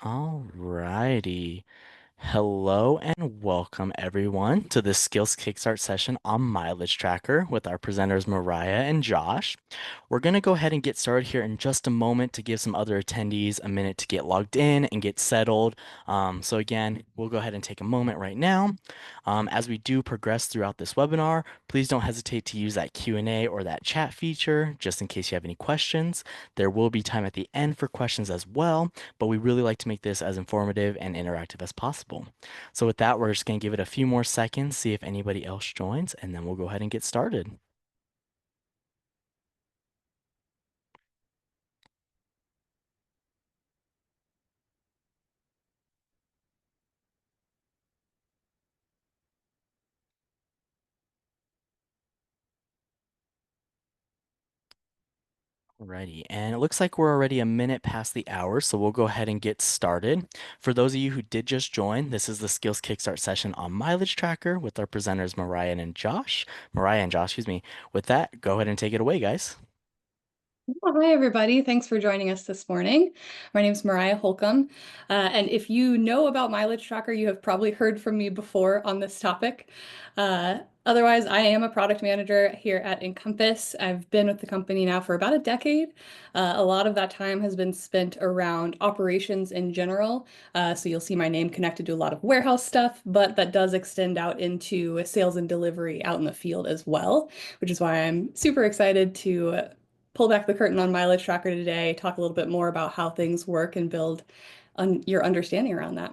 Alrighty. Hello and welcome everyone to the Skills Kickstart session on Mileage Tracker with our presenters Mariah and Josh. We're going to go ahead and get started here in just a moment to give some other attendees a minute to get logged in and get settled. So again, we'll go ahead and take a moment right now. As we do progress throughout this webinar, please don't hesitate to use that Q&A or that chat feature just in case you have any questions. There will be time at the end for questions as well, but we really like to make this as informative and interactive as possible. So with that, we're just going to give it a few more seconds, see if anybody else joins, and then we'll go ahead and get started. Alrighty, and it looks like we're already a minute past the hour, so we'll go ahead and get started. For those of you who did just join, this is the Skills Kickstart session on Mileage Tracker with our presenters Mariah and Josh, excuse me. With that, go ahead and take it away, guys. Hi, everybody. Thanks for joining us this morning. My name is Mariah Holcomb. And if you know about Mileage Tracker, you have probably heard from me before on this topic. Otherwise, I am a product manager here at Encompass. I've been with the company now for about a decade. A lot of that time has been spent around operations in general. So you'll see my name connected to a lot of warehouse stuff, but that does extend out into sales and delivery out in the field as well, which is why I'm super excited to pull back the curtain on Mileage Tracker today, talk a little bit more about how things work and build on your understanding around that.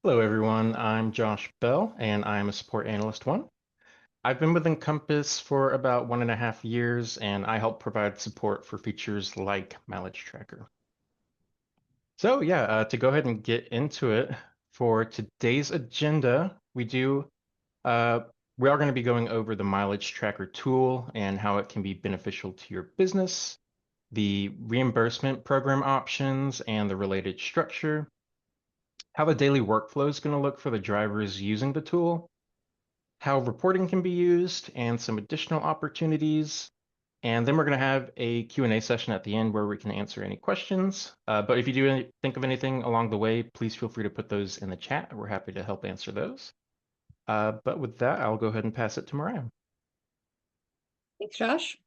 Hello, everyone. I'm Josh Bell, and I'm a support analyst one. I've been with Encompass for about 1.5 years, and I help provide support for features like Mileage Tracker. So yeah, to go ahead and get into it, for today's agenda, uh, we are going to be going over the Mileage Tracker tool and how it can be beneficial to your business, the reimbursement program options and the related structure, how the daily workflow is going to look for the drivers using the tool, how reporting can be used, and some additional opportunities. And then we're going to have a Q&A session at the end where we can answer any questions. But if you do think of anything along the way, please feel free to put those in the chat. We're happy to help answer those. But with that, I'll go ahead and pass it to Mariah. Thanks, Josh.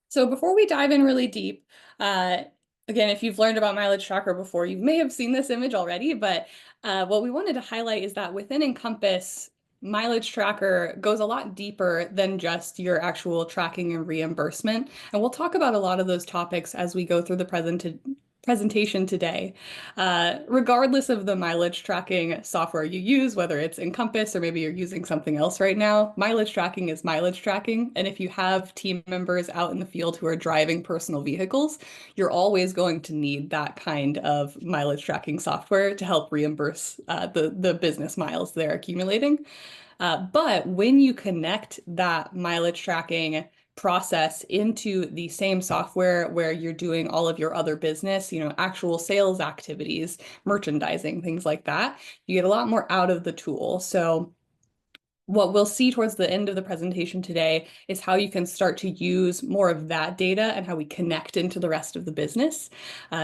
So before we dive in really deep, again, if you've learned about Mileage Tracker before, you may have seen this image already, but what we wanted to highlight is that within Encompass, Mileage Tracker goes a lot deeper than just your actual tracking and reimbursement. And we'll talk about a lot of those topics as we go through the presentation today. Regardless of the mileage tracking software you use, whether it's Encompass or maybe you're using something else right now, mileage tracking is mileage tracking. And if you have team members out in the field who are driving personal vehicles, you're always going to need that kind of mileage tracking software to help reimburse the business miles they're accumulating. But when you connect that mileage tracking process into the same software where you're doing all of your other business, actual sales activities, merchandising, things like that, you get a lot more out of the tool. So what we'll see towards the end of the presentation today is how you can start to use more of that data and how we connect into the rest of the business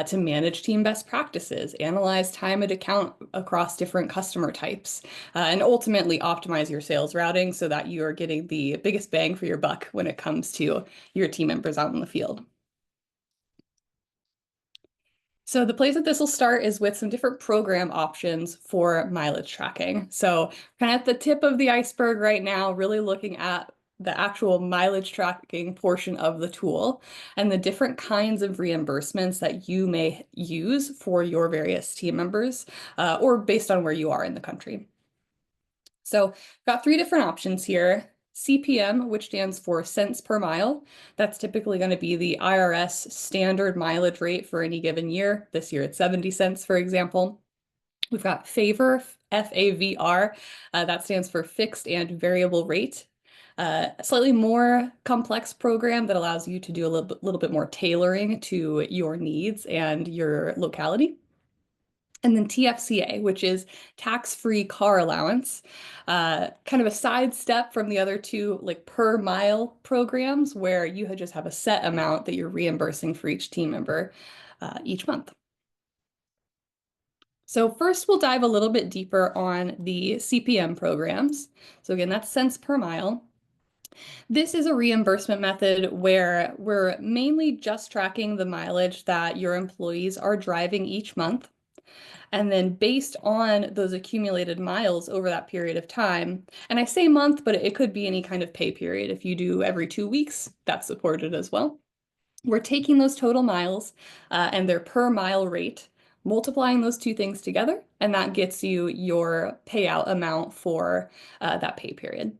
to manage team best practices, analyze time and account across different customer types, and ultimately optimize your sales routing so that you are getting the biggest bang for your buck when it comes to your team members out in the field. So the place that this will start is with some different program options for mileage tracking. So kind of at the tip of the iceberg right now, really looking at the actual mileage tracking portion of the tool and the different kinds of reimbursements that you may use for your various team members or based on where you are in the country. So I've got three different options here. CPM, which stands for cents per mile. That's typically going to be the IRS standard mileage rate for any given year. This year it's 70 cents, for example. We've got Favor, FAVR. That stands for fixed and variable rate. A slightly more complex program that allows you to do a little bit more tailoring to your needs and your locality. And then TFCA, which is tax-free car allowance, kind of a sidestep from the other two, like per mile programs, where you just have a set amount that you're reimbursing for each team member each month. So first, we'll dive a little bit deeper on the CPM programs. So again, that's cents per mile. This is a reimbursement method where we're mainly just tracking the mileage that your employees are driving each month. And then based on those accumulated miles over that period of time, and I say month, but it could be any kind of pay period. If you do every 2 weeks, that's supported as well. We're taking those total miles and their per mile rate, multiplying those two things together, and that gets you your payout amount for that pay period.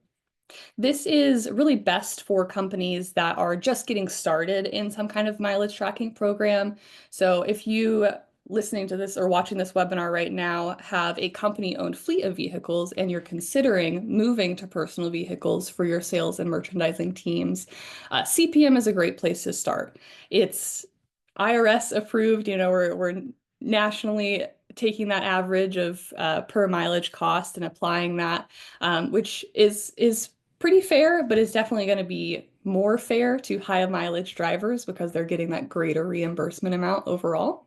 This is really best for companies that are just getting started in some kind of mileage tracking program. So if you listening to this or watching this webinar right now have a company-owned fleet of vehicles and you're considering moving to personal vehicles for your sales and merchandising teams, CPM is a great place to start. It's IRS approved, we're nationally taking that average of per mileage cost and applying that, which is pretty fair, but is definitely going to be more fair to high mileage drivers because they're getting that greater reimbursement amount overall.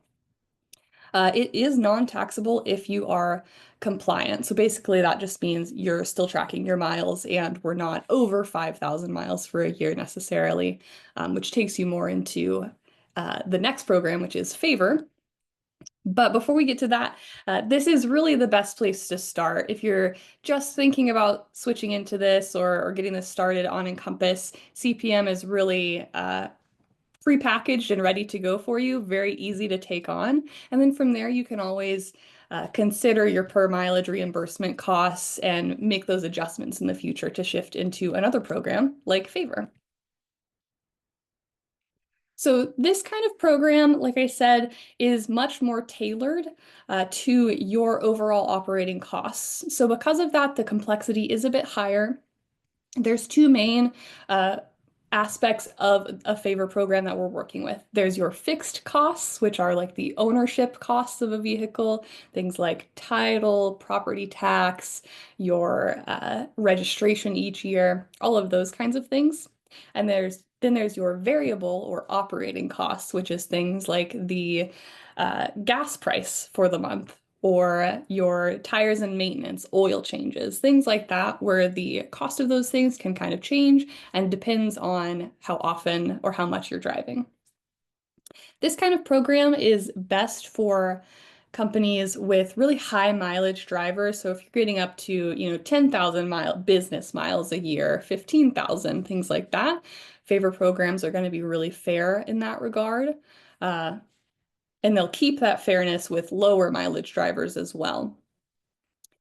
It is non-taxable if you are compliant. So basically that just means you're still tracking your miles and we're not over 5,000 miles for a year necessarily, which takes you more into the next program, which is Favor. But before we get to that, this is really the best place to start. If you're just thinking about switching into this or getting this started on Encompass, CPM is really prepackaged and ready to go for you, very easy to take on. And then from there, you can always consider your per mileage reimbursement costs and make those adjustments in the future to shift into another program like Favor. So this kind of program, like I said, is much more tailored to your overall operating costs. So because of that, the complexity is a bit higher. There's two main aspects of a favor program that we're working with. There's your fixed costs, which are like the ownership costs of a vehicle, things like title, property tax, your registration each year, all of those kinds of things. And there's your variable or operating costs, which is things like the gas price for the month or your tires and maintenance, oil changes, things like that, where the cost of those things can kind of change and depends on how often or how much you're driving. This kind of program is best for companies with really high mileage drivers. So if you're getting up to, 10,000 business miles a year, 15,000, things like that, favor programs are going to be really fair in that regard. And they'll keep that fairness with lower mileage drivers as well.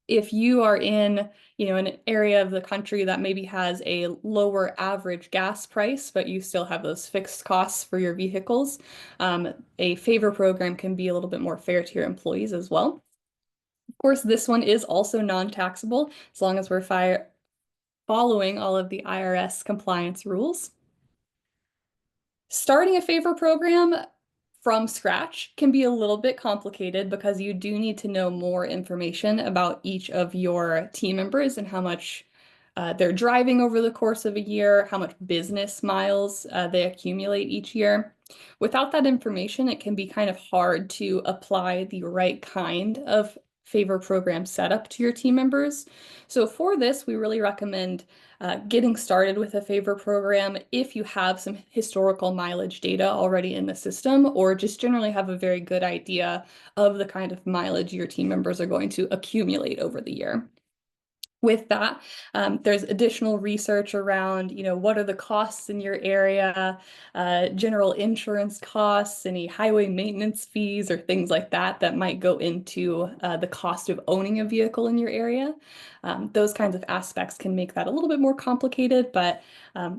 If you are in, an area of the country that maybe has a lower average gas price, but you still have those fixed costs for your vehicles, a favor program can be a little bit more fair to your employees as well. Of course, this one is also non-taxable as long as we're following all of the IRS compliance rules. Starting a favor program from scratch can be a little bit complicated because you do need to know more information about each of your team members and how much they're driving over the course of a year, how much business miles they accumulate each year. Without that information, it can be kind of hard to apply the right kind of favor program setup to your team members. So for this, we really recommend getting started with a favor program if you have some historical mileage data already in the system, or just generally have a very good idea of the kind of mileage your team members are going to accumulate over the year. With that, there's additional research around, what are the costs in your area, general insurance costs, any highway maintenance fees or things like that that might go into the cost of owning a vehicle in your area. Those kinds of aspects can make that a little bit more complicated, but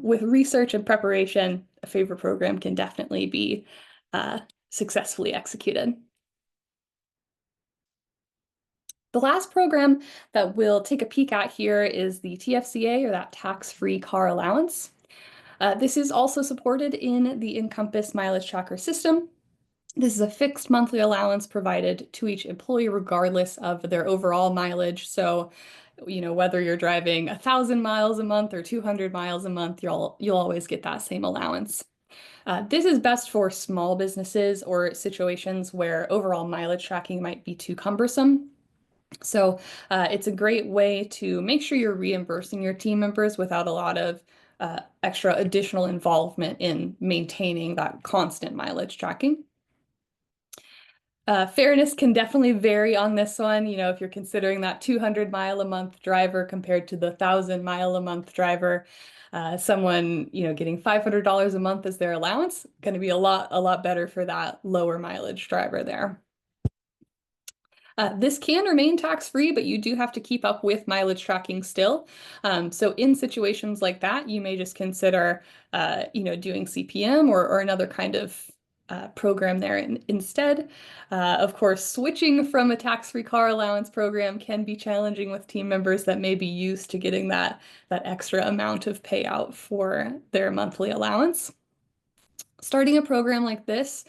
with research and preparation, a favor program can definitely be successfully executed. The last program that we'll take a peek at here is the TFCA, or that tax-free car allowance. This is also supported in the Encompass mileage tracker system. This is a fixed monthly allowance provided to each employee regardless of their overall mileage. So, whether you're driving 1,000 miles a month or 200 miles a month, you'll always get that same allowance. This is best for small businesses or situations where overall mileage tracking might be too cumbersome. So it's a great way to make sure you're reimbursing your team members without a lot of extra additional involvement in maintaining that constant mileage tracking. Fairness can definitely vary on this one. You know, if you're considering that 200-mile-a-month driver compared to the 1,000-mile-a-month driver, someone, you know, getting $500 a month as their allowance, going to be a lot better for that lower mileage driver there. This can remain tax-free, but you do have to keep up with mileage tracking still. So in situations like that, you may just consider, you know, doing CPM or another kind of program there instead. Of course, switching from a tax-free car allowance program can be challenging with team members that may be used to getting that extra amount of payout for their monthly allowance. Starting a program like this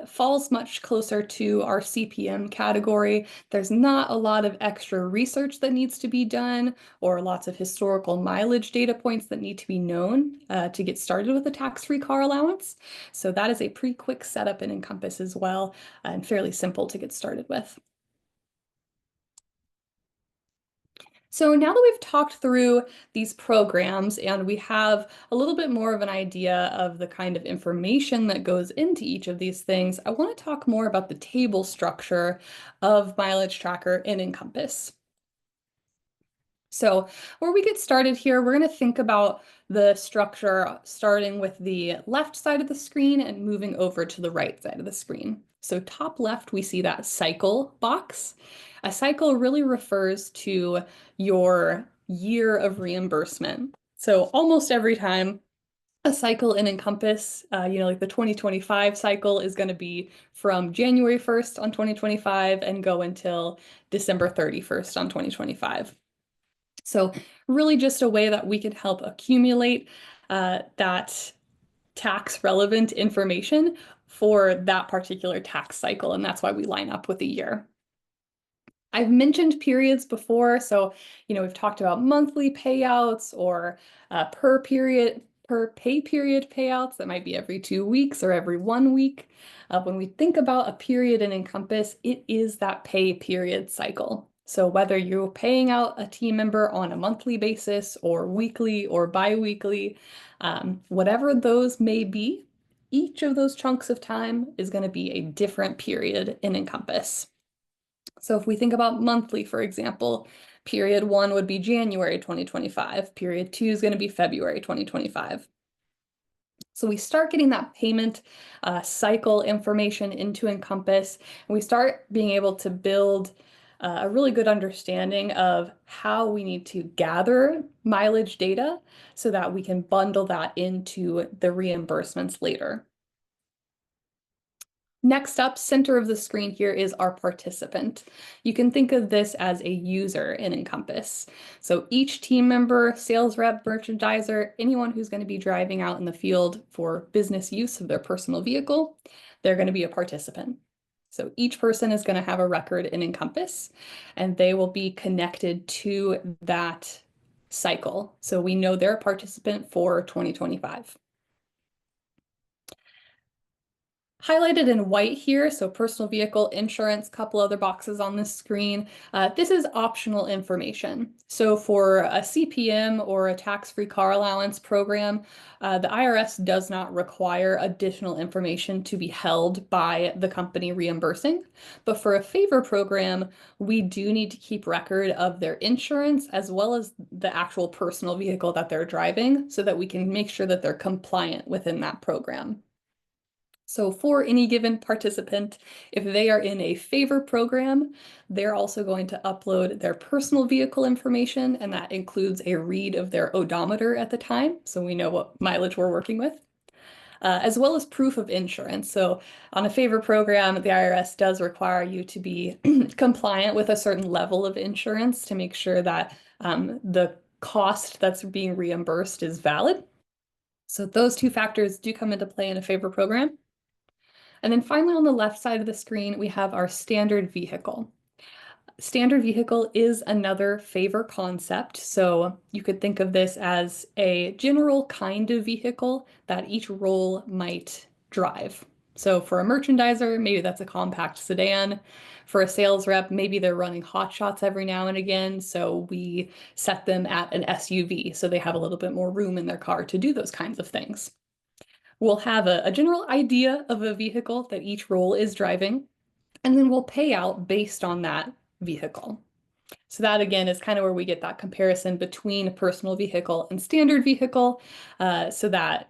falls much closer to our CPM category. There's not a lot of extra research that needs to be done or lots of historical mileage data points that need to be known to get started with a tax-free car allowance. So that is a pretty quick setup in Encompass as well and fairly simple to get started with. So now that we've talked through these programs and we have a little bit more of an idea of the kind of information that goes into each of these things, I want to talk more about the table structure of Mileage Tracker in Encompass. So where we get started here, we're going to think about the structure starting with the left side of the screen and moving over to the right side of the screen. So top left, we see that cycle box. A cycle really refers to your year of reimbursement. So almost every time a cycle in Encompass, you know, like the 2025 cycle is going to be from January 1st on 2025 and go until December 31st on 2025. So really just a way that we can help accumulate that tax relevant information for that particular tax cycle. And that's why we line up with a year. I've mentioned periods before. So, you know, we've talked about monthly payouts or per pay period payouts that might be every 2 weeks or every 1 week. When we think about a period in Encompass, it is that pay period cycle. So whether you're paying out a team member on a monthly basis or weekly or bi-weekly, whatever those may be, each of those chunks of time is going to be a different period in Encompass. So if we think about monthly, for example, period 1 would be January 2025, period 2 is going to be February 2025. So we start getting that payment cycle information into Encompass, and we start being able to build a really good understanding of how we need to gather mileage data so that we can bundle that into the reimbursements later. Next up, center of the screen here is our participant. You can think of this as a user in Encompass. So each team member, sales rep, merchandiser, anyone who's going to be driving out in the field for business use of their personal vehicle, they're going to be a participant. So each person is going to have a record in Encompass, and they will be connected to that cycle. So we know they're a participant for 2025. Highlighted in white here, so personal vehicle, insurance, couple other boxes on this screen. This is optional information. So for a CPM or a tax-free car allowance program, the IRS does not require additional information to be held by the company reimbursing. But for a favor program, we do need to keep record of their insurance as well as the actual personal vehicle that they're driving so that we can make sure that they're compliant within that program. So for any given participant, if they are in a favor program, they're also going to upload their personal vehicle information, and that includes a read of their odometer at the time, so we know what mileage we're working with, as well as proof of insurance. So on a favor program, the IRS does require you to be compliant with a certain level of insurance to make sure that the cost that's being reimbursed is valid. So those two factors do come into play in a favor program. And then finally, on the left side of the screen, we have our standard vehicle. Standard vehicle is another favor concept. So you could think of this as a general kind of vehicle that each role might drive. So for a merchandiser, maybe that's a compact sedan. For a sales rep, maybe they're running hot shots every now and again. So we set them at an SUV so they have a little bit more room in their car to do those kinds of things. We'll have a general idea of a vehicle that each role is driving, and then we'll pay out based on that vehicle. So that again is kind of where we get that comparison between a personal vehicle and standard vehicle, so that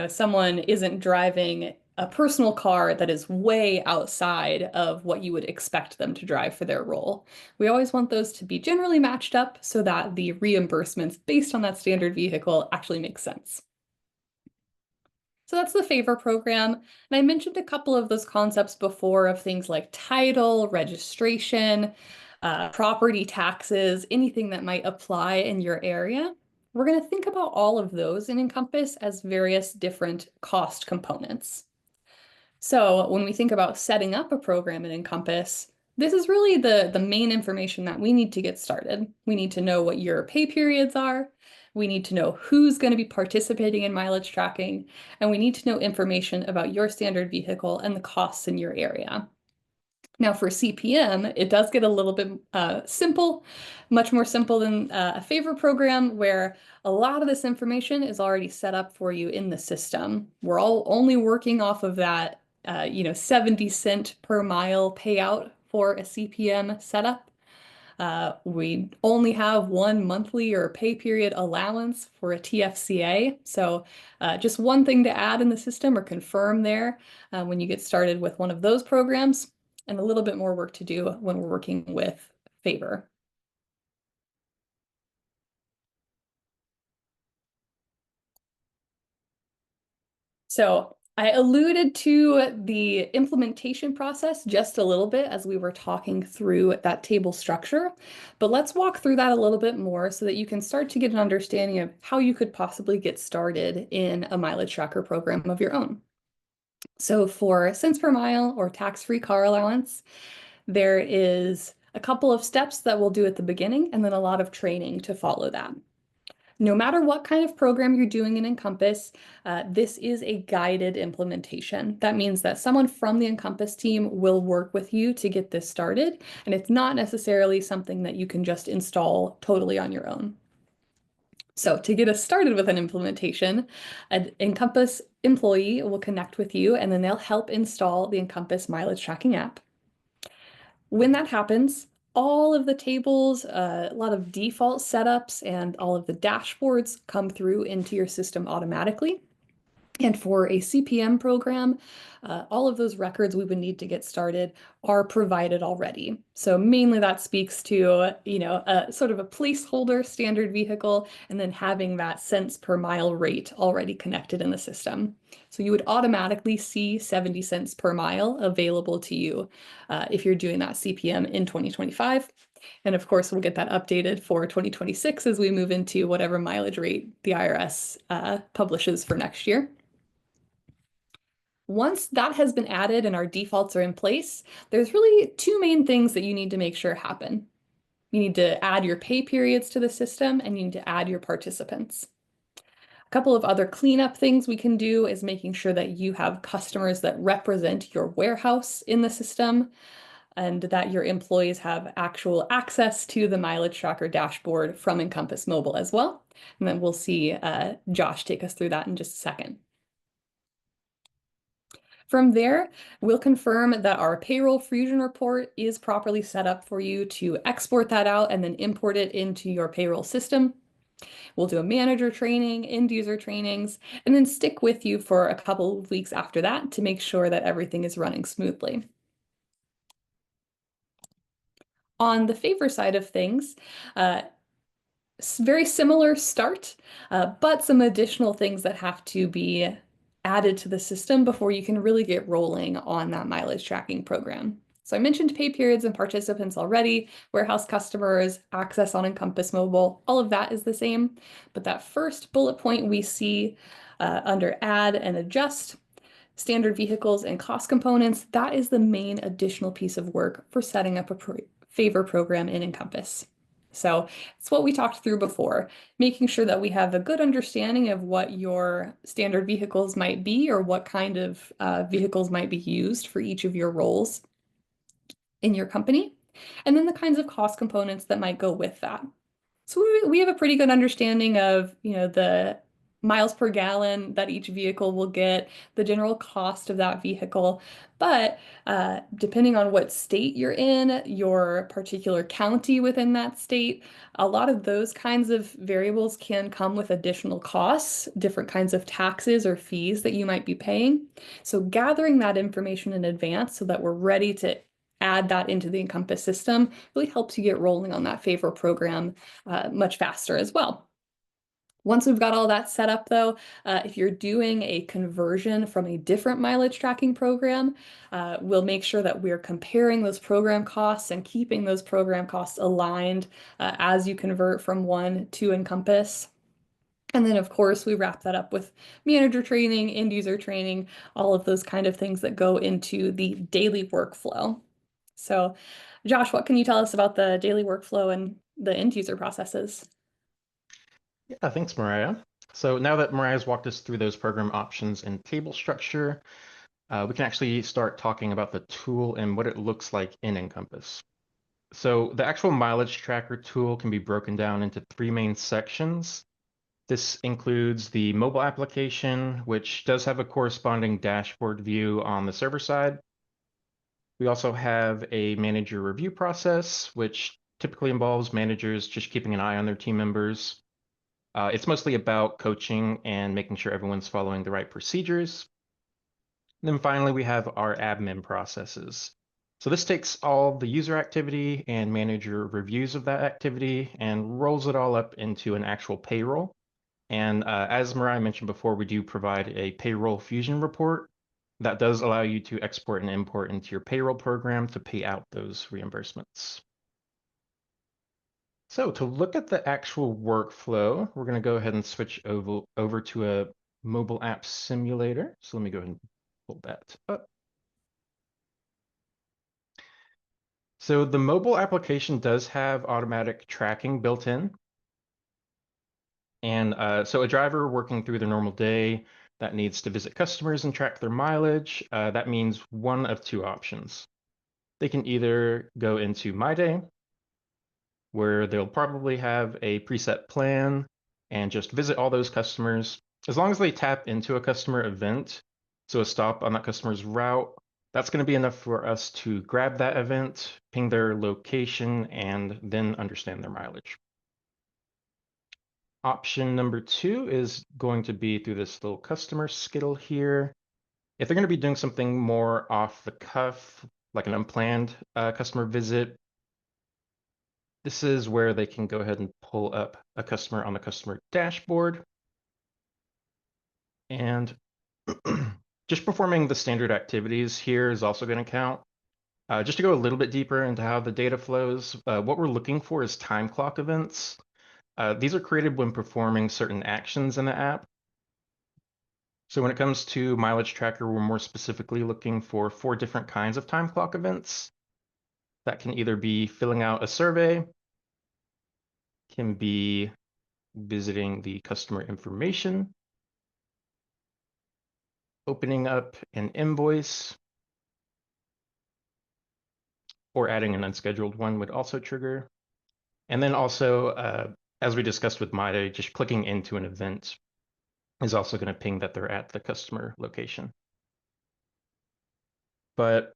someone isn't driving a personal car that is way outside of what you would expect them to drive for their role. We always want those to be generally matched up so that the reimbursements based on that standard vehicle actually make sense. So that's the favor program. And I mentioned a couple of those concepts before of things like title, registration, property taxes, anything that might apply in your area. We're going to think about all of those in Encompass as various different cost components. So when we think about setting up a program in Encompass, this is really the main information that we need to get started. We need to know what your pay periods are. We need to know who's going to be participating in mileage tracking, and we need to know information about your standard vehicle and the costs in your area. Now for CPM, it does get a little bit simple, much more simple than a favor program where a lot of this information is already set up for you in the system. We're all only working off of that 70 cent per mile payout for a CPM setup. We only have one monthly or pay period allowance for a TFCA. So just one thing to add in the system or confirm there when you get started with one of those programs, and a little bit more work to do when we're working with favor. So I alluded to the implementation process just a little bit as we were talking through that table structure, but let's walk through that a little bit more so that you can start to get an understanding of how you could possibly get started in a mileage tracker program of your own. So for cents per mile or tax-free car allowance, there is a couple of steps that we'll do at the beginning and then a lot of training to follow that. No matter what kind of program you're doing in Encompass, this is a guided implementation. That means that someone from the Encompass team will work with you to get this started, and it's not necessarily something that you can just install totally on your own. So to get us started with an implementation, an Encompass employee will connect with you, and then they'll help install the Encompass mileage tracking app. When that happens, all of the tables, a lot of default setups, and all of the dashboards come through into your system automatically. And for a CPM program, all of those records we would need to get started are provided already. So mainly that speaks to, a sort of a placeholder standard vehicle, and then having that cents per mile rate already connected in the system. So you would automatically see 70 cents per mile available to you if you're doing that CPM in 2025. And of course, we'll get that updated for 2026 as we move into whatever mileage rate the IRS publishes for next year. Once that has been added and our defaults are in place, there's really two main things that you need to make sure happen. You need to add your pay periods to the system, and you need to add your participants. A couple of other cleanup things we can do is making sure that you have customers that represent your warehouse in the system, and that your employees have actual access to the mileage tracker dashboard from Encompass Mobile as well. And then we'll see Josh take us through that in just a second. From there, we'll confirm that our payroll fusion report is properly set up for you to export that out and then import it into your payroll system. We'll do a manager training, end user trainings, and then stick with you for a couple of weeks after that to make sure that everything is running smoothly. On the favor side of things, very similar start, but some additional things that have to be added to the system before you can really get rolling on that mileage tracking program. So I mentioned pay periods and participants already, warehouse customers, access on Encompass Mobile, all of that is the same. But that first bullet point we see under add and adjust, standard vehicles and cost components, that is the main additional piece of work for setting up a favor program in Encompass. So it's what we talked through before, making sure that we have a good understanding of what your standard vehicles might be or what kind of vehicles might be used for each of your roles in your company, and then the kinds of cost components that might go with that. So we have a pretty good understanding of, the miles per gallon that each vehicle will get, the general cost of that vehicle. But depending on what state you're in, your particular county within that state, a lot of those kinds of variables can come with additional costs, different kinds of taxes or fees that you might be paying. So gathering that information in advance so that we're ready to add that into the Encompass system really helps you get rolling on that favor program much faster as well. Once we've got all that set up though, if you're doing a conversion from a different mileage tracking program, we'll make sure that we're comparing those program costs and keeping those program costs aligned as you convert from one to Encompass. And then, of course, we wrap that up with manager training, end user training, all of those kind of things that go into the daily workflow. So, Josh, what can you tell us about the daily workflow and the end user processes? Yeah, thanks, Mariah. So now that Mariah's walked us through those program options and table structure, we can actually start talking about the tool and what it looks like in Encompass. So the actual mileage tracker tool can be broken down into three main sections. This includes the mobile application, which does have a corresponding dashboard view on the server side. We also have a manager review process, which typically involves managers just keeping an eye on their team members. It's mostly about coaching and making sure everyone's following the right procedures. And then finally, we have our admin processes. So this takes all the user activity and manager reviews of that activity and rolls it all up into an actual payroll. And as Mariah mentioned before, we do provide a payroll fusion report that does allow you to export and import into your payroll program to pay out those reimbursements. So to look at the actual workflow, we're going to go ahead and switch over to a mobile app simulator. So let me go ahead and pull that up. So the mobile application does have automatic tracking built in. And so a driver working through their normal day that needs to visit customers and track their mileage, that means one of two options. They can either go into My Day, where they'll probably have a preset plan and just visit all those customers. As long as they tap into a customer event, so a stop on that customer's route, that's going to be enough for us to grab that event, ping their location, and then understand their mileage. Option number two is going to be through this little customer skittle here. If they're going to be doing something more off the cuff, like an unplanned customer visit, this is where they can go ahead and pull up a customer on the customer dashboard. And just performing the standard activities here is also going to count. Just to go a little bit deeper into how the data flows, what we're looking for is time clock events. These are created when performing certain actions in the app. So when it comes to mileage tracker, we're more specifically looking for 4 different kinds of time clock events. That can either be filling out a survey, can be visiting the customer information, opening up an invoice, or adding an unscheduled one would also trigger. And then also, as we discussed with Maida, just clicking into an event is also going to ping that they're at the customer location. But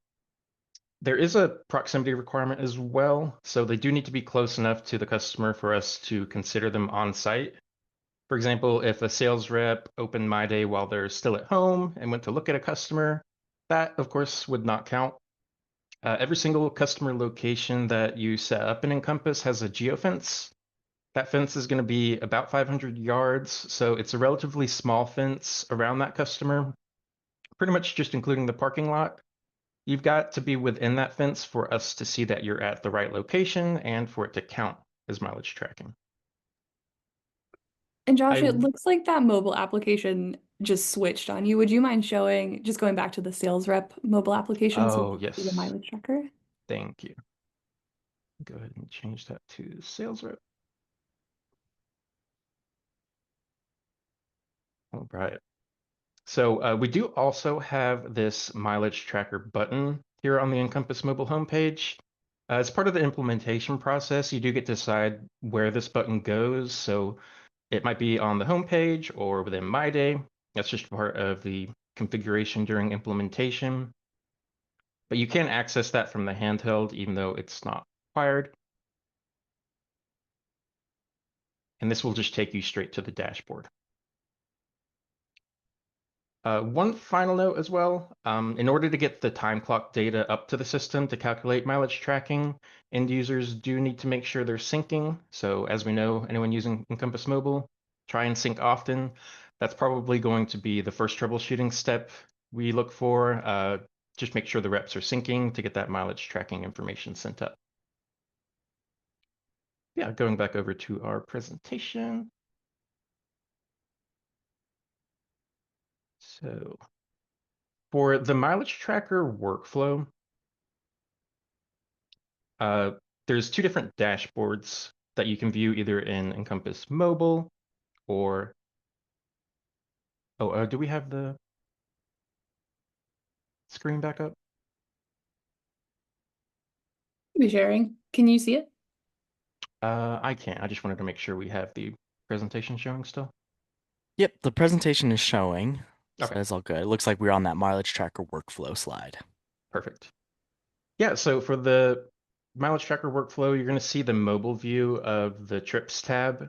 there is a proximity requirement as well. So they do need to be close enough to the customer for us to consider them on site. For example, if a sales rep opened My Day while they're still at home and went to look at a customer, that of course would not count. Every single customer location that you set up in Encompass has a geofence. That fence is going to be about 500 yards, so it's a relatively small fence around that customer, pretty much just including the parking lot. You've got to be within that fence for us to see that you're at the right location and for it to count as mileage tracking. And Josh, I it looks like that mobile application just switched on you. Would you mind showing, just going back to the sales rep mobile application so we Oh, can see the yes. mileage tracker? Thank you. Go ahead and change that to sales rep. All right. So we do also have this mileage tracker button here on the Encompass mobile homepage. As part of the implementation process, you do get to decide where this button goes. So it might be on the homepage or within My Day. That's just part of the configuration during implementation. But you can access that from the handheld, even though it's not required. And this will just take you straight to the dashboard. One final note as well, in order to get the time clock data up to the system to calculate mileage tracking, end users do need to make sure they're syncing. So as we know, anyone using Encompass Mobile, try and sync often. That's probably going to be the first troubleshooting step we look for. Just make sure the reps are syncing to get that mileage tracking information sent up. Yeah, going back over to our presentation. So for the mileage tracker workflow, there's two different dashboards that you can view either in Encompass Mobile or, do we have the screen back up? Be sharing. Can you see it? I can't. I just wanted to make sure we have the presentation showing still. Yep, the presentation is showing, so Okay, that's all good. It looks like we're on that mileage tracker workflow slide. perfect. Yeah, so for the mileage tracker workflow, you're going to see the mobile view of the trips tab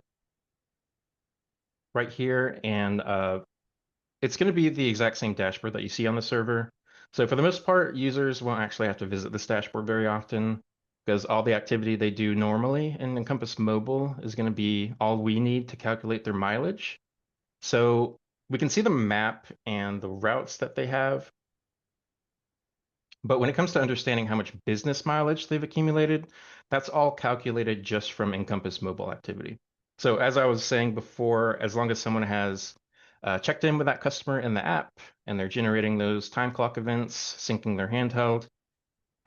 right here, and it's going to be the exact same dashboard that you see on the server. So for the most part, users won't actually have to visit this dashboard very often because all the activity they do normally in Encompass Mobile is going to be all we need to calculate their mileage. So we can see the map and the routes that they have. But when it comes to understanding how much business mileage they've accumulated, that's all calculated just from Encompass mobile activity. So as I was saying before, as long as someone has checked in with that customer in the app and they're generating those time clock events, syncing their handheld,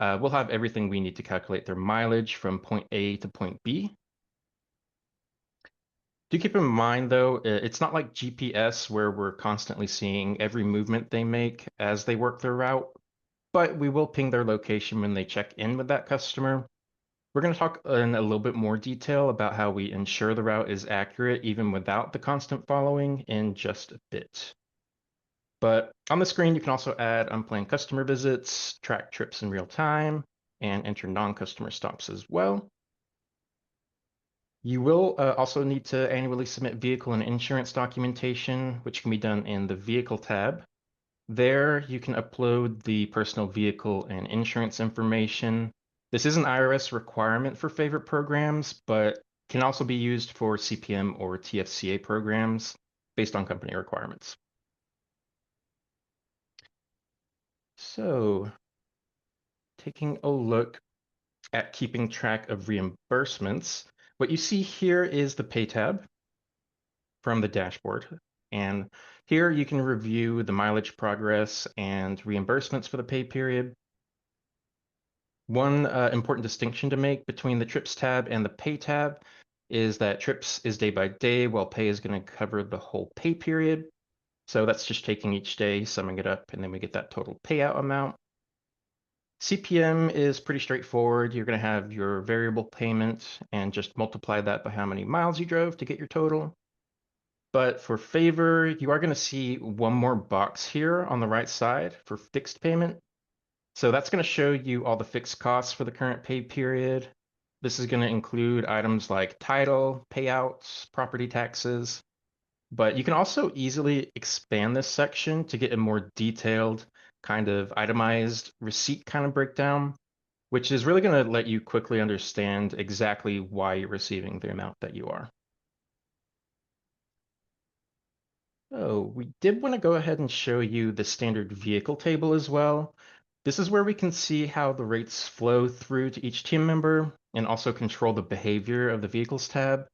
we'll have everything we need to calculate their mileage from point A to point B. Do keep in mind though, it's not like GPS where we're constantly seeing every movement they make as they work their route, but we will ping their location when they check in with that customer. We're going to talk in a little bit more detail about how we ensure the route is accurate even without the constant following in just a bit. But on the screen, you can also add unplanned customer visits, track trips in real time, and enter non-customer stops as well. You will also need to annually submit vehicle and insurance documentation, which can be done in the Vehicle tab. There, you can upload the personal vehicle and insurance information. This is an IRS requirement for favorite programs, but can also be used for CPM or TFCA programs based on company requirements. So, taking a look at keeping track of reimbursements, what you see here is the Pay tab from the dashboard. And here you can review the mileage progress and reimbursements for the pay period. One important distinction to make between the trips tab and the pay tab is that trips is day by day, while pay is going to cover the whole pay period. So that's just taking each day, summing it up, and then we get that total payout amount. CPM is pretty straightforward. You're going to have your variable payment and just multiply that by how many miles you drove to get your total. But for favor, you are going to see one more box here on the right side for fixed payment. So that's going to show you all the fixed costs for the current pay period. This is going to include items like title, payouts, property taxes, but you can also easily expand this section to get a more detailed kind of itemized receipt kind of breakdown, which is really going to let you quickly understand exactly why you're receiving the amount that you are. Oh, we did want to go ahead and show you the standard vehicle table as well. This is where we can see how the rates flow through to each team member and also control the behavior of the vehicles tab.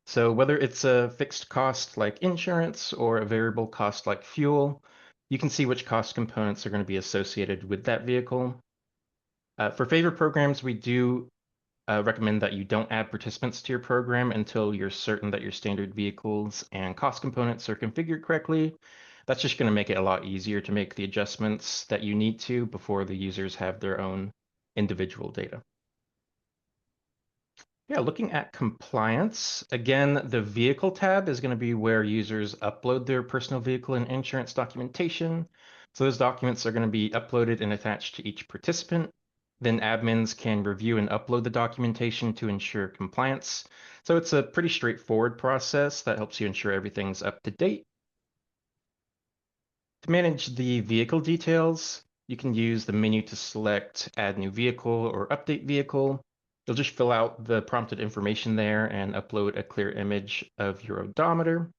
So whether it's a fixed cost like insurance or a variable cost like fuel, you can see which cost components are going to be associated with that vehicle. For favor programs, we do recommend that you don't add participants to your program until you're certain that your standard vehicles and cost components are configured correctly. That's just going to make it a lot easier to make the adjustments that you need to before the users have their own individual data. Yeah, looking at compliance, again, the vehicle tab is going to be where users upload their personal vehicle and insurance documentation. So those documents are going to be uploaded and attached to each participant. Then admins can review and upload the documentation to ensure compliance. So it's a pretty straightforward process that helps you ensure everything's up to date. To manage the vehicle details, you can use the menu to select Add New Vehicle or Update Vehicle. You'll just fill out the prompted information there and upload a clear image of your odometer.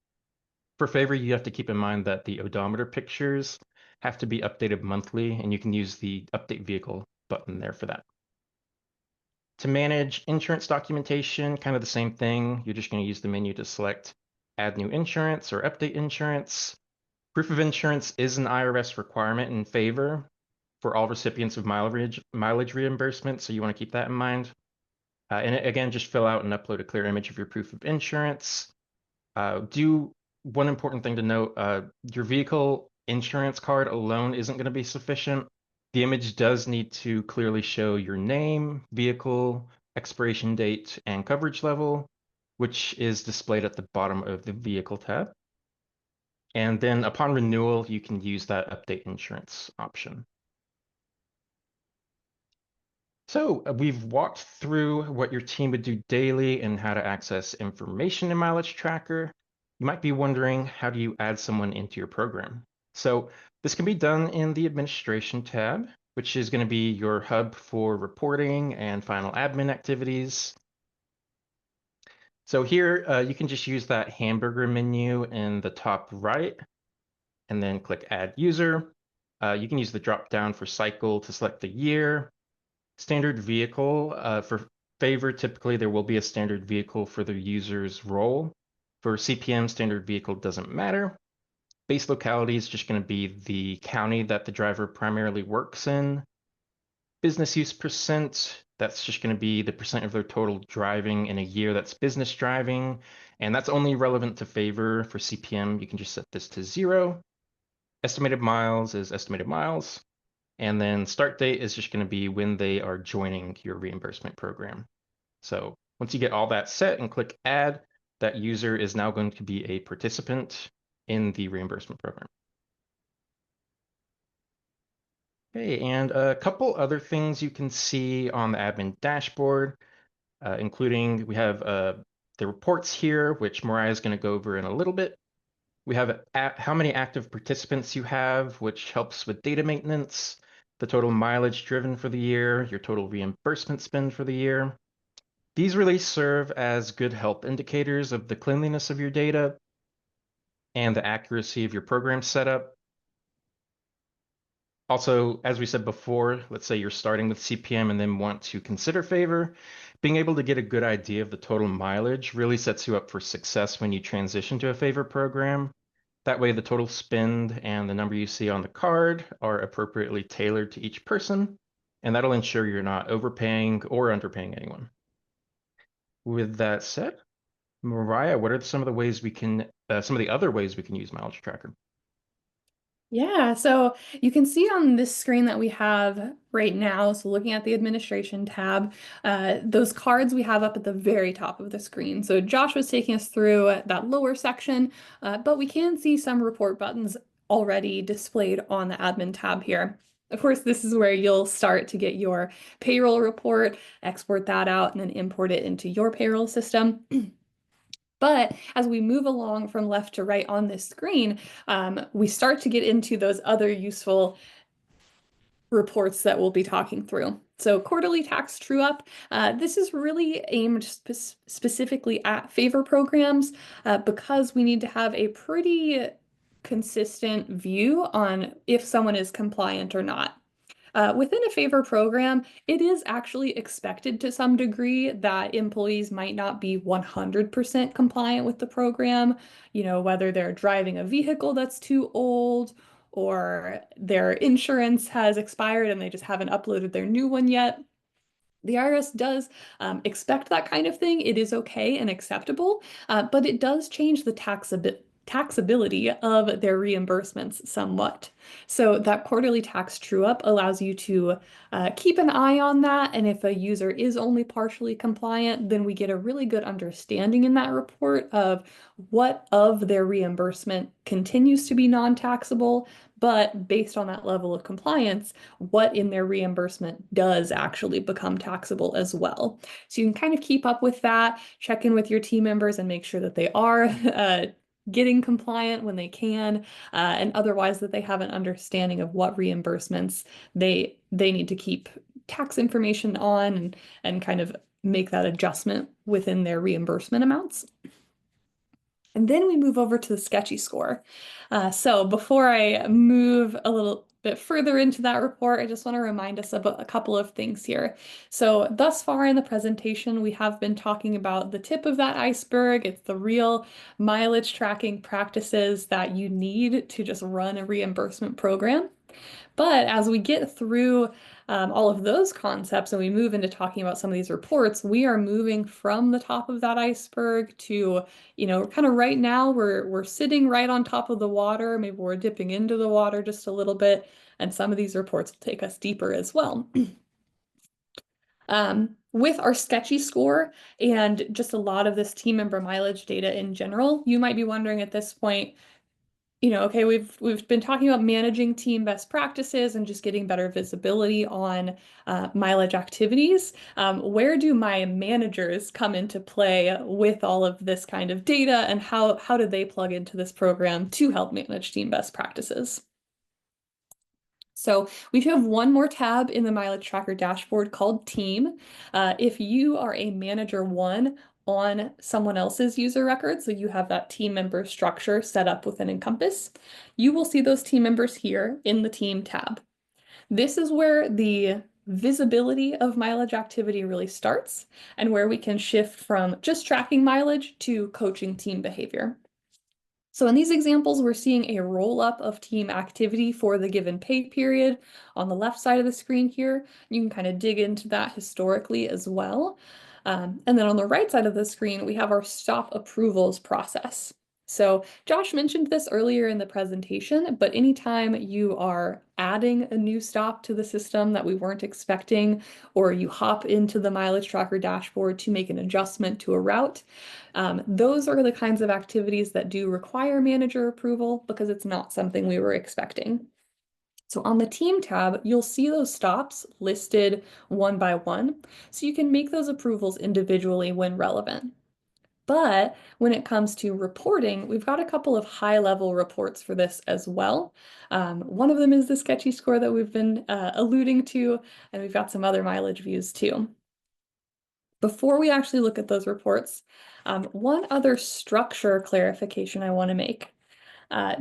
For favor, you have to keep in mind that the odometer pictures have to be updated monthly, and you can use the Update Vehicle button there for that. To manage insurance documentation, kind of the same thing. You're just going to use the menu to select Add New Insurance or Update Insurance. Proof of insurance is an IRS requirement in favor for all recipients of mileage reimbursement, so you want to keep that in mind. And again, just fill out and upload a clear image of your proof of insurance. One important thing to note, your vehicle insurance card alone isn't going to be sufficient. The image does need to clearly show your name, vehicle, expiration date, and coverage level, which is displayed at the bottom of the vehicle tab. And then upon renewal, you can use that update insurance option. So we've walked through what your team would do daily and how to access information in Mileage Tracker. You might be wondering, how do you add someone into your program? So this can be done in the Administration tab, which is going to be your hub for reporting and final admin activities. So here you can just use that hamburger menu in the top right and then click Add User. You can use the drop down for cycle to select the year. Standard vehicle, for favor, typically there will be a standard vehicle for the user's role. For CPM, standard vehicle doesn't matter. Base locality is just going to be the county that the driver primarily works in. Business use percent, that's just going to be the percent of their total driving in a year that's business driving. And that's only relevant to favor. For CPM, you can just set this to 0. Estimated miles is estimated miles. And then start date is just going to be when they are joining your reimbursement program. So once you get all that set and click add, that user is now going to be a participant in the reimbursement program. Okay, and a couple other things you can see on the admin dashboard, including we have the reports here, which Mariah is going to go over in a little bit. We have how many active participants you have, which helps with data maintenance, the total mileage driven for the year, your total reimbursement spend for the year. These really serve as good help indicators of the cleanliness of your data and the accuracy of your program setup. Also, as we said before, let's say you're starting with CPM and then want to consider favor, being able to get a good idea of the total mileage really sets you up for success when you transition to a favor program. That way, the total spend and the number you see on the card are appropriately tailored to each person, and that'll ensure you're not overpaying or underpaying anyone. With that said, Mariah, what are some of the ways we can, some of the other ways we can use Mileage Tracker? Yeah, so you can see on this screen that we have right now, so looking at the administration tab, those cards we have up at the very top of the screen. So Josh was taking us through that lower section, but we can see some report buttons already displayed on the admin tab here. Of course, this is where you'll start to get your payroll report, export that out, and then import it into your payroll system. But as we move along from left to right on this screen, we start to get into those other useful reports that we'll be talking through. So quarterly tax true up, this is really aimed specifically at favor programs because we need to have a pretty consistent view on if someone is compliant or not. Within a favor program, it is actually expected to some degree that employees might not be 100% compliant with the program, you know, whether they're driving a vehicle that's too old or their insurance has expired and they just haven't uploaded their new one yet. The IRS does expect that kind of thing. It is okay and acceptable, but it does change the taxability of their reimbursements somewhat. So that quarterly tax true-up allows you to keep an eye on that. And if a user is only partially compliant, then we get a really good understanding in that report of what of their reimbursement continues to be non-taxable, but based on that level of compliance, what in their reimbursement does actually become taxable as well. So you can kind of keep up with that, check in with your team members and make sure that they are getting compliant when they can, and otherwise that they have an understanding of what reimbursements they need to keep tax information on and kind of make that adjustment within their reimbursement amounts. And then we move over to the sketchy score. So before I move a little bit further into that report, I just want to remind us about a couple of things here. So thus far in the presentation, we have been talking about the tip of that iceberg. It's the real mileage tracking practices that you need to just run a reimbursement program. But as we get through all of those concepts and we move into talking about some of these reports, we are moving from the top of that iceberg to, kind of right now we're sitting right on top of the water. Maybe we're dipping into the water just a little bit, and some of these reports will take us deeper as well. With our sketchy score and just a lot of this team member mileage data in general, you might be wondering at this point, okay, we've been talking about managing team best practices and just getting better visibility on mileage activities. Where do my managers come into play with all of this kind of data, and how do they plug into this program to help manage team best practices? So we have one more tab in the mileage tracker dashboard called Team. If you are a manager one on someone else's user record, so you have that team member structure set up within Encompass, you will see those team members here in the Team tab. This is where the visibility of mileage activity really starts and where we can shift from just tracking mileage to coaching team behavior. So in these examples, we're seeing a roll-up of team activity for the given pay period on the left side of the screen here. You can kind of dig into that historically as well. And then on the right side of the screen, we have our stop approvals process. So Josh mentioned this earlier in the presentation, but anytime you are adding a new stop to the system that we weren't expecting, or you hop into the mileage tracker dashboard to make an adjustment to a route, those are the kinds of activities that do require manager approval because it's not something we were expecting. So on the team tab, you'll see those stops listed one by one, so you can make those approvals individually when relevant. But when it comes to reporting, we've got a couple of high-level reports for this as well. One of them is the sketchy score that we've been alluding to, and we've got some other mileage views too. Before we actually look at those reports, one other structure clarification I want to make.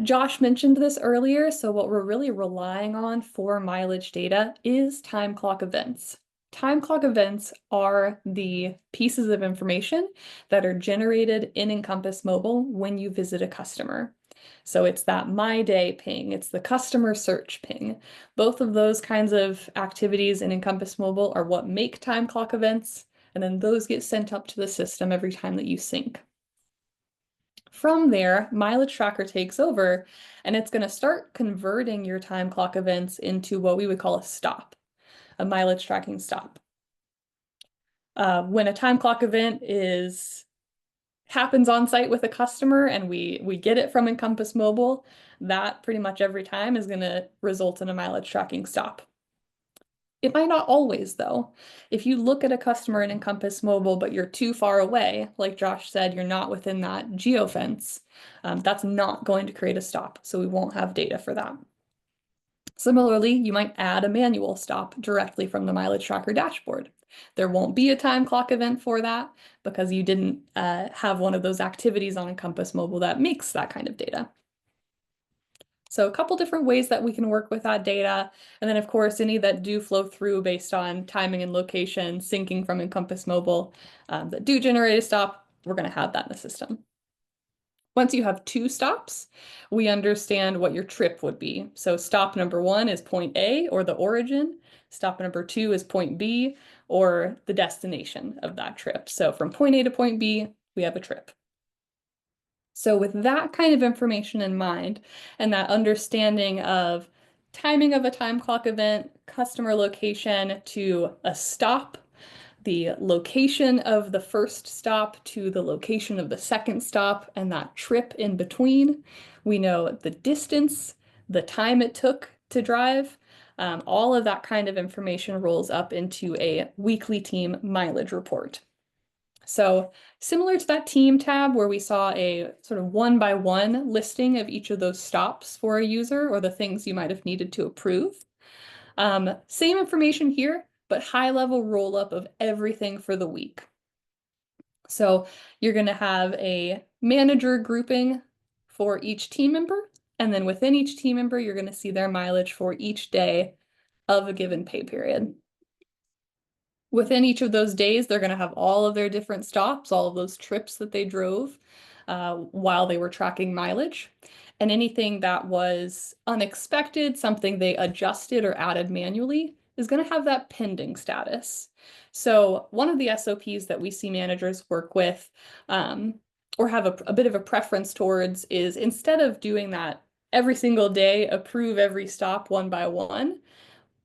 Josh mentioned this earlier, so what we're really relying on for mileage data is time clock events. Time clock events are the pieces of information that are generated in Encompass Mobile when you visit a customer. So it's that My Day ping, it's the customer search ping. Both of those kinds of activities in Encompass Mobile are what make time clock events, and then those get sent up to the system every time that you sync. From there, Mileage Tracker takes over, and it's going to start converting your time clock events into what we would call a stop, a mileage tracking stop. When a time clock event happens on site with a customer and we get it from Encompass Mobile, that pretty much every time is going to result in a mileage tracking stop. It might not always, though. If you look at a customer in Encompass Mobile, but you're too far away, like Josh said, you're not within that geofence, that's not going to create a stop, so we won't have data for that. Similarly, you might add a manual stop directly from the mileage tracker dashboard. There won't be a time clock event for that because you didn't have one of those activities on Encompass Mobile that makes that kind of data. So a couple different ways that we can work with that data. And then of course, any that do flow through based on timing and location, syncing from Encompass Mobile that do generate a stop, we're going to have that in the system. Once you have two stops, we understand what your trip would be. So stop number one is point A, or the origin. Stop number two is point B, or the destination of that trip. So from point A to point B, we have a trip. So with that kind of information in mind, and that understanding of timing of a time clock event, customer location to a stop, the location of the first stop to the location of the second stop, and that trip in between, we know the distance, the time it took to drive. All of that kind of information rolls up into a weekly team mileage report. So similar to that team tab where we saw a sort of one-by-one listing of each of those stops for a user or the things you might have needed to approve. Same information here, but high-level roll-up of everything for the week. So you're going to have a manager grouping for each team member, and then within each team member, you're going to see their mileage for each day of a given pay period. Within each of those days, they're going to have all of their different stops, all of those trips that they drove while they were tracking mileage. And anything that was unexpected, something they adjusted or added manually, is going to have that pending status. So one of the SOPs that we see managers work with or have a bit of a preference towards is, instead of doing that every single day, approve every stop one by one,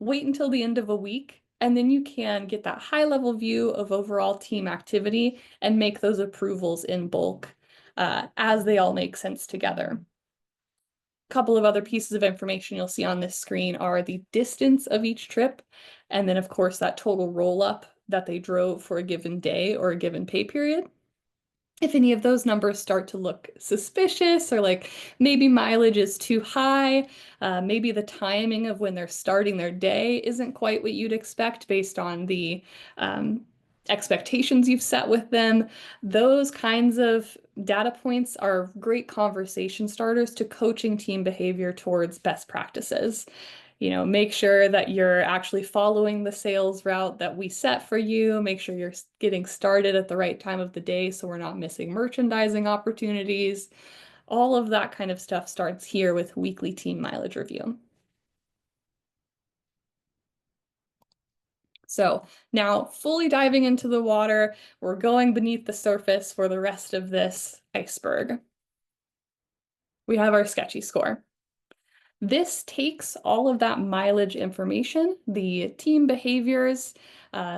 wait until the end of a week, and then you can get that high-level view of overall team activity and make those approvals in bulk as they all make sense together. A couple of other pieces of information you'll see on this screen are the distance of each trip, and then of course that total roll-up that they drove for a given day or a given pay period. If any of those numbers start to look suspicious, or like maybe mileage is too high, maybe the timing of when they're starting their day isn't quite what you'd expect based on the expectations you've set with them, those kinds of data points are great conversation starters to coaching team behavior towards best practices. Make sure that you're actually following the sales route that we set for you. Make sure you're getting started at the right time of the day so we're not missing merchandising opportunities. All of that kind of stuff starts here with weekly team mileage review. So now, fully diving into the water, we're going beneath the surface for the rest of this iceberg. We have our sketchy score. This takes all of that mileage information, the team behaviors,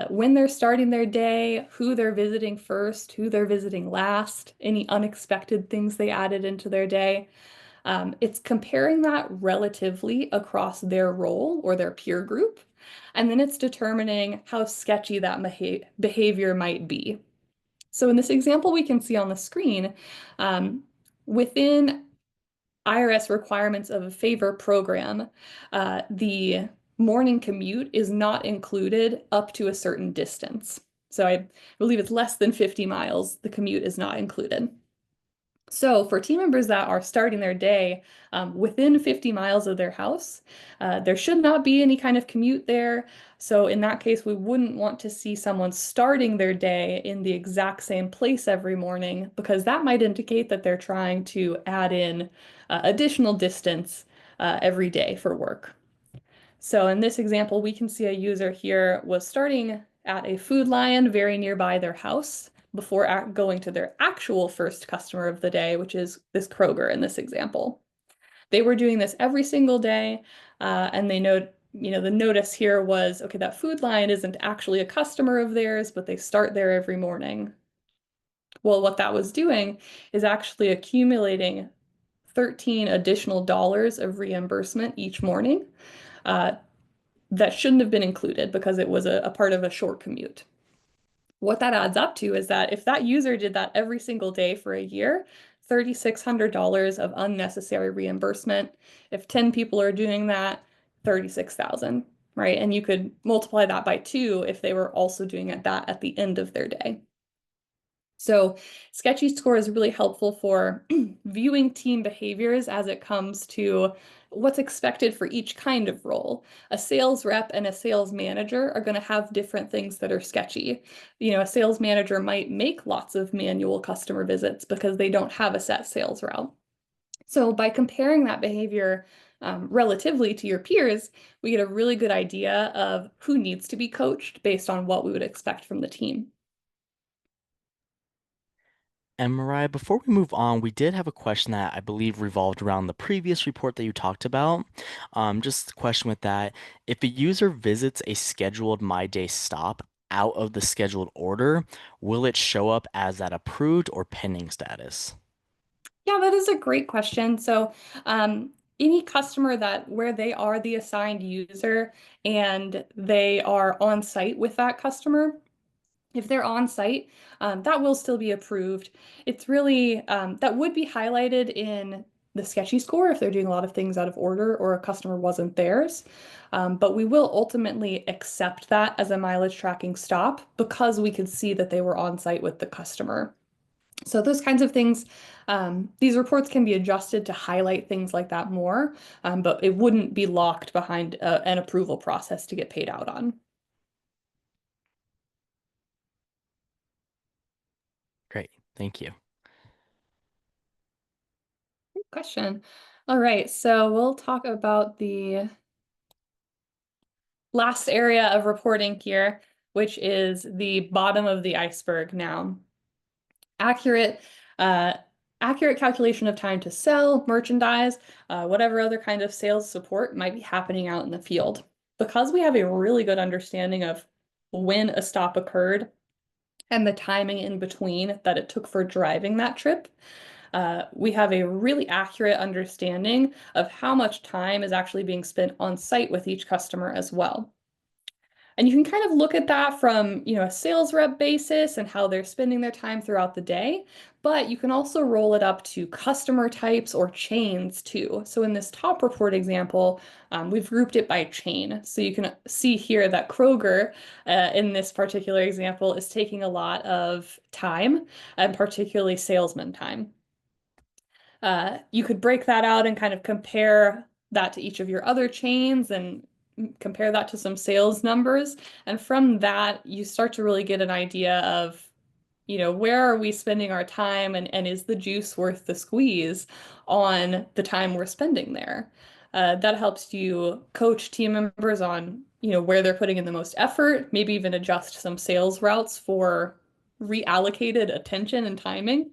when they're starting their day, who they're visiting first, who they're visiting last, any unexpected things they added into their day. It's comparing that relatively across their role or their peer group, and then it's determining how sketchy that behavior might be. So in this example we can see on the screen, within IRS requirements of a favor program, the morning commute is not included up to a certain distance. So I believe it's less than 50 miles, the commute is not included. So for team members that are starting their day within 50 miles of their house, there should not be any kind of commute there. So in that case, we wouldn't want to see someone starting their day in the exact same place every morning, because that might indicate that they're trying to add in additional distance every day for work. So in this example, we can see a user here was starting at a Food Lion very nearby their house before going to their actual first customer of the day, which is this Kroger in this example. They were doing this every single day, and they know, the notice here was, okay, that Food Lion isn't actually a customer of theirs, but they start there every morning. Well, what that was doing is actually accumulating $13 additional of reimbursement each morning. That shouldn't have been included because it was a part of a short commute. What that adds up to is that if that user did that every single day for a year, $3,600 of unnecessary reimbursement. If 10 people are doing that, 36,000, right? And you could multiply that by 2 if they were also doing that at the end of their day. So Sketchy Score is really helpful for viewing team behaviors as it comes to what's expected for each kind of role. A sales rep and a sales manager are going to have different things that are sketchy. A sales manager might make lots of manual customer visits because they don't have a set sales route. So by comparing that behavior relatively to your peers, we get a really good idea of who needs to be coached based on what we would expect from the team. And Mariah, before we move on, we did have a question that I believe revolved around the previous report that you talked about. Just a question with that. If a user visits a scheduled My Day stop out of the scheduled order, will it show up as that approved or pending status? Yeah, that is a great question. So, any customer that where they are the assigned user and they are on site with that customer, if they're on site, that will still be approved. It's really that would be highlighted in the sketchy score if they're doing a lot of things out of order or a customer wasn't theirs. But we will ultimately accept that as a mileage tracking stop because we can see that they were on site with the customer. So those kinds of things, these reports can be adjusted to highlight things like that more, but it wouldn't be locked behind an approval process to get paid out on. Great, thank you. Good question. All right, so we'll talk about the last area of reporting here, which is the bottom of the iceberg now. Accurate, uh, accurate calculation of time to sell, merchandise, whatever other kind of sales support might be happening out in the field. Because we have a really good understanding of when a stop occurred and the timing in between that it took for driving that trip, we have a really accurate understanding of how much time is actually being spent on site with each customer as well. And you can kind of look at that from, a sales rep basis and how they're spending their time throughout the day, but you can also roll it up to customer types or chains too. So in this top report example, we've grouped it by chain. So you can see here that Kroger, in this particular example, is taking a lot of time, and particularly salesman time. You could break that out and kind of compare that to each of your other chains and compare that to some sales numbers. And from that, you start to really get an idea of, where are we spending our time and is the juice worth the squeeze on the time we're spending there? That helps you coach team members on, where they're putting in the most effort, maybe even adjust some sales routes for reallocated attention and timing.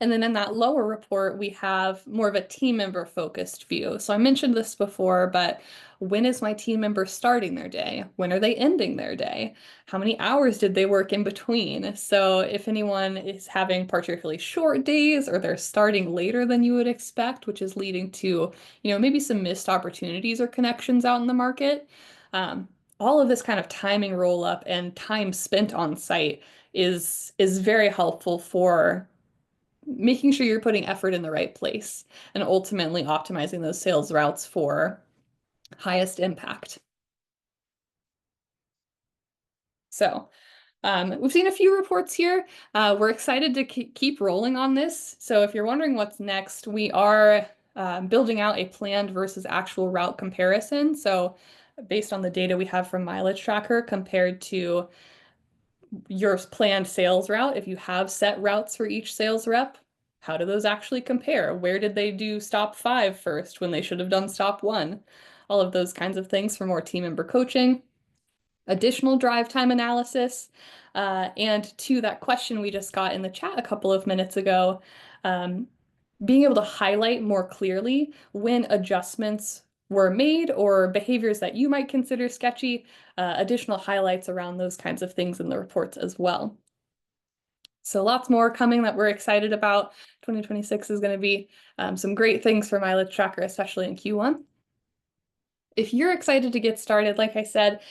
And then in that lower report, we have more of a team member focused view. So I mentioned this before, but when is my team member starting their day? When are they ending their day? How many hours did they work in between? So if anyone is having particularly short days or they're starting later than you would expect, which is leading to, maybe some missed opportunities or connections out in the market, all of this kind of timing roll up and time spent on site is very helpful for making sure you're putting effort in the right place and ultimately optimizing those sales routes for highest impact. So we've seen a few reports here. We're excited to keep rolling on this. So if you're wondering what's next, we are building out a planned versus actual route comparison. So based on the data we have from Mileage Tracker compared to your planned sales route, if you have set routes for each sales rep, how do those actually compare? Where did they do stop 5 first when they should have done stop 1? All of those kinds of things for more team member coaching, additional drive time analysis, and to that question we just got in the chat a couple of minutes ago, being able to highlight more clearly when adjustments were made or behaviors that you might consider sketchy, additional highlights around those kinds of things in the reports as well. So lots more coming that we're excited about. 2026 is going to be some great things for Mileage Tracker, especially in Q1. If you're excited to get started, like I said,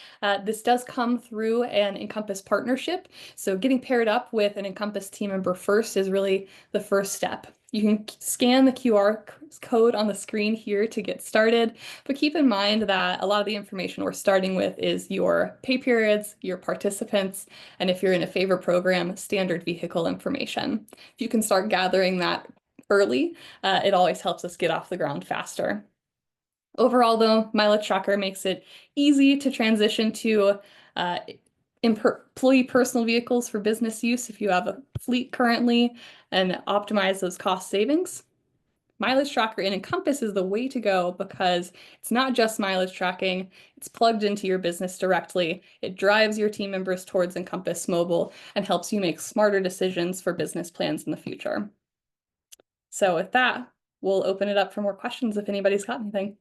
this does come through an Encompass partnership. So getting paired up with an Encompass team member first is really the first step. You can scan the QR code on the screen here to get started, but keep in mind that a lot of the information we're starting with is your pay periods, your participants, and if you're in a favor program, standard vehicle information. If you can start gathering that early, it always helps us get off the ground faster. Overall, though, Mileage Tracker makes it easy to transition to uh, employee personal vehicles for business use if you have a fleet currently and optimize those cost savings. Mileage Tracker in Encompass is the way to go because it's not just mileage tracking, it's plugged into your business directly. It drives your team members towards Encompass Mobile and helps you make smarter decisions for business plans in the future. So with that, we'll open it up for more questions if anybody's got anything.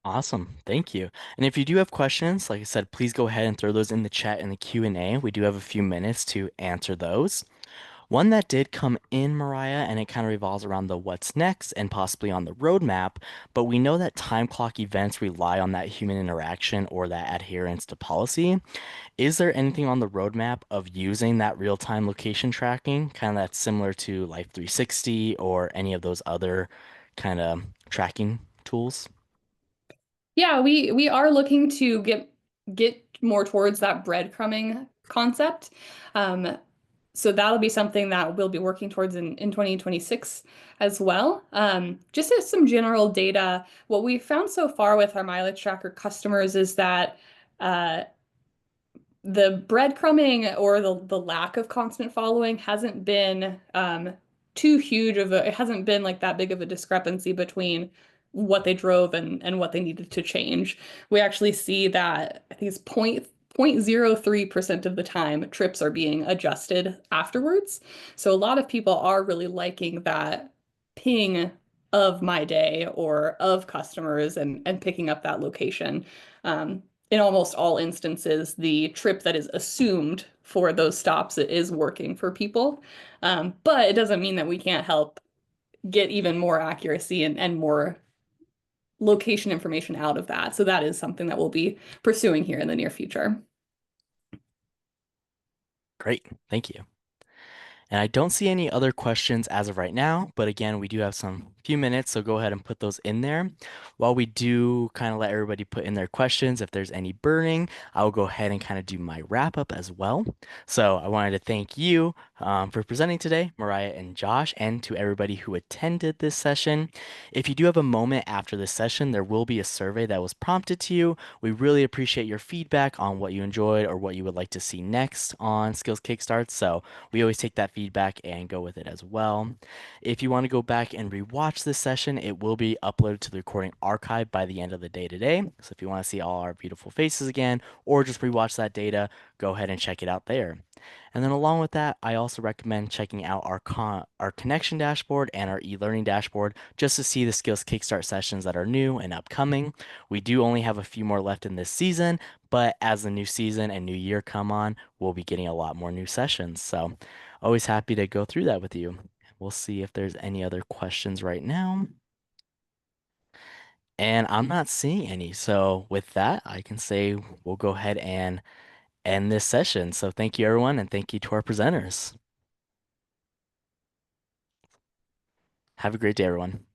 Awesome. Thank you. And if you do have questions, like I said, please go ahead and throw those in the chat in the Q&A. We do have a few minutes to answer those. One that did come in, Mariah, and it kind of revolves around the what's next and possibly on the roadmap, but we know that time clock events rely on that human interaction or that adherence to policy. Is there anything on the roadmap of using that real-time location tracking, kind of that's similar to Life 360 or any of those other kind of tracking tools? Yeah, we are looking to get more towards that breadcrumbing concept. Um, so that'll be something that we'll be working towards in 2026 as well. Just as some general data, what we've found so far with our mileage tracker customers is that uh, the breadcrumbing or the lack of constant following hasn't been too huge of a, it hasn't been like that big of a discrepancy between what they drove and what they needed to change. We actually see that I think it's 0.03% of the time trips are being adjusted afterwards. So a lot of people are really liking that ping of my day or of customers and picking up that location. In almost all instances, the trip that is assumed for those stops is working for people. But it doesn't mean that we can't help get even more accuracy and more location information out of that. So that is something that we'll be pursuing here in the near future. Great. Thank you. And I don't see any other questions as of right now, but again, we do have some few minutes, so go ahead and put those in there. While we do kind of let everybody put in their questions, if there's any burning, I will go ahead and kind of do my wrap up as well. So I wanted to thank you for presenting today, Mariah and Josh, and to everybody who attended this session. If you do have a moment after this session, there will be a survey that was prompted to you. We really appreciate your feedback on what you enjoyed or what you would like to see next on Skills Kickstart. So we always take that feedback and go with it as well. If you want to go back and rewatch this session, it will be uploaded to the recording archive by the end of the day today. So if you want to see all our beautiful faces again or just rewatch that data, go ahead and check it out there. And then along with that, I also recommend checking out our connection dashboard and our e-learning dashboard just to see the Skills Kickstart sessions that are new and upcoming. We do only have a few more left in this season, but as the new season and new year come on, we'll be getting a lot more new sessions. So always happy to go through that with you. We'll see if there's any other questions right now. And I'm not seeing any. So with that, I can say we'll go ahead and end this session. So thank you, everyone, and thank you to our presenters. Have a great day, everyone.